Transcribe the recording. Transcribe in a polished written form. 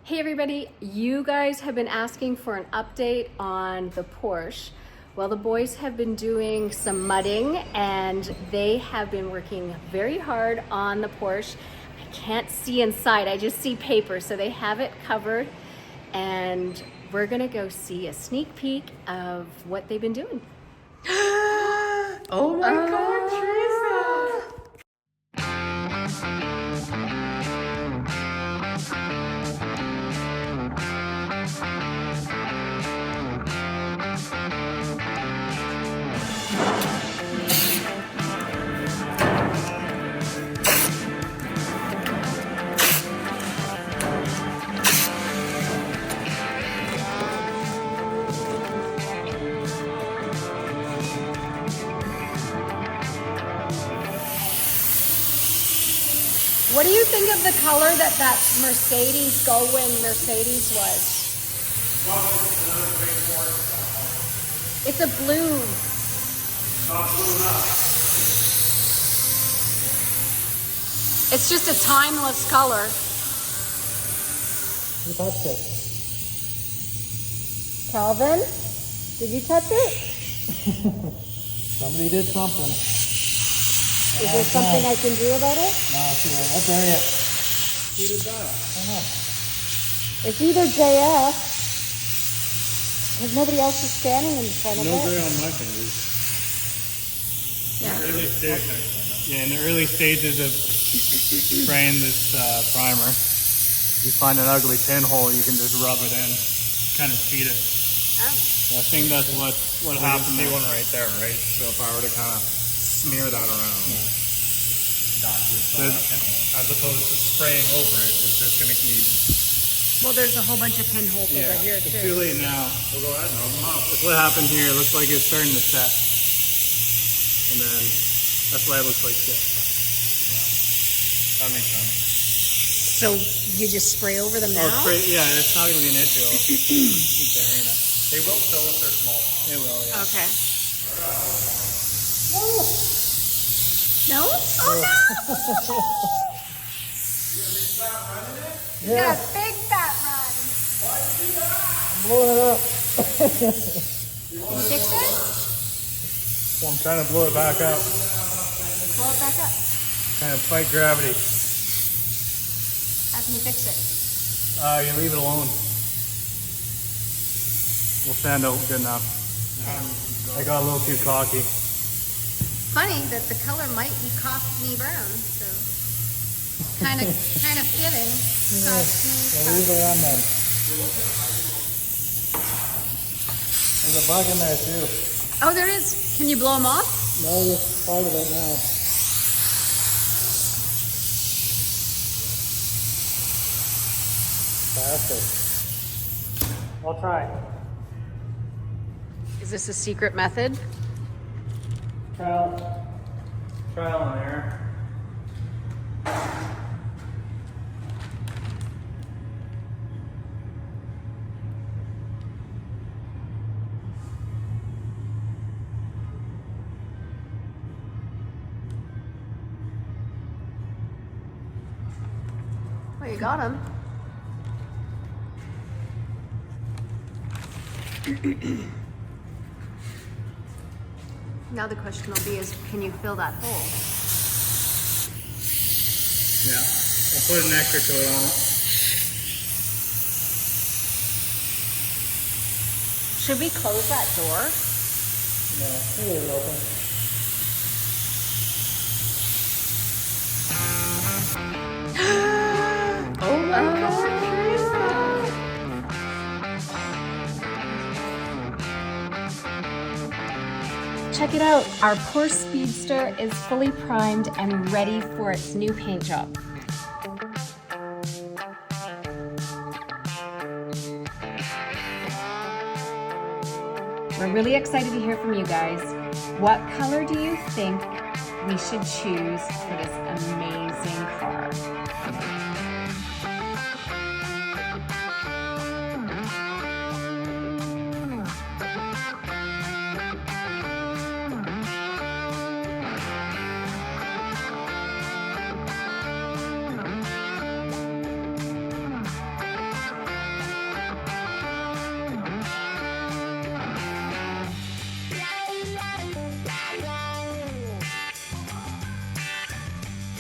Hey everybody, you guys have been asking for an update on the Porsche. Well, the boys have been doing some mudding and they have been working very hard on the Porsche. I can't see inside, I just see paper, so they have it covered and we're gonna go see a sneak peek of what they've been doing. Oh my God, Teresa! What do you think of the color that Mercedes Gullwing Mercedes was? It's a blue. Not blue enough. It's just a timeless color. Who touched it? Calvin, did you touch it? Somebody did something. Is there something I can do about it? No, sure. I'll bury it. Who did that? I don't know. It's either JF, because nobody else is standing in front of it. No gray on my fingers. In the early stages of spraying this primer, you find an ugly pinhole, you can just rub it in, kind of feed it. Oh. I think that's what happened. See one right there, right? So if I were to kind of smear that around, as opposed to spraying over it, it's just going to keep. Well, there's a whole bunch of pinholes over here It's too. too late now. We'll go ahead and rub them up. That's what happened here. It looks like it's starting to set, and then that's why it looks like shit. Yeah, that makes sense. So you just spray over them now? Oh, spray, yeah, it's not going to be an issue. I'll keep burying it. They will fill if they're small. They will, yeah. Okay. No? Oh no! You got a big fat run. I'm blowing it up. Can you fix it? So I'm trying to blow it back up. Blow it back up. Trying to fight gravity. How can you fix it? You leave it alone. We'll stand out good enough. I got a little too cocky. Funny that the color might be cockney brown, so kind of fitting. I'll leave it on then. There's a bug in there too. Oh, there is. Can you blow them off? No, that's part of it now. Faster. I'll try. Is this a secret method? Trial and error. Well, you got them. Now the question will be is, can you fill that hole? Yeah, I'll put an extra coat on it. Should we close that door? No, it is open. Oh my God, Teresa! Check it out, our Porsche Speedster is fully primed and ready for its new paint job. We're really excited to hear from you guys. What color do you think we should choose for this amazing car?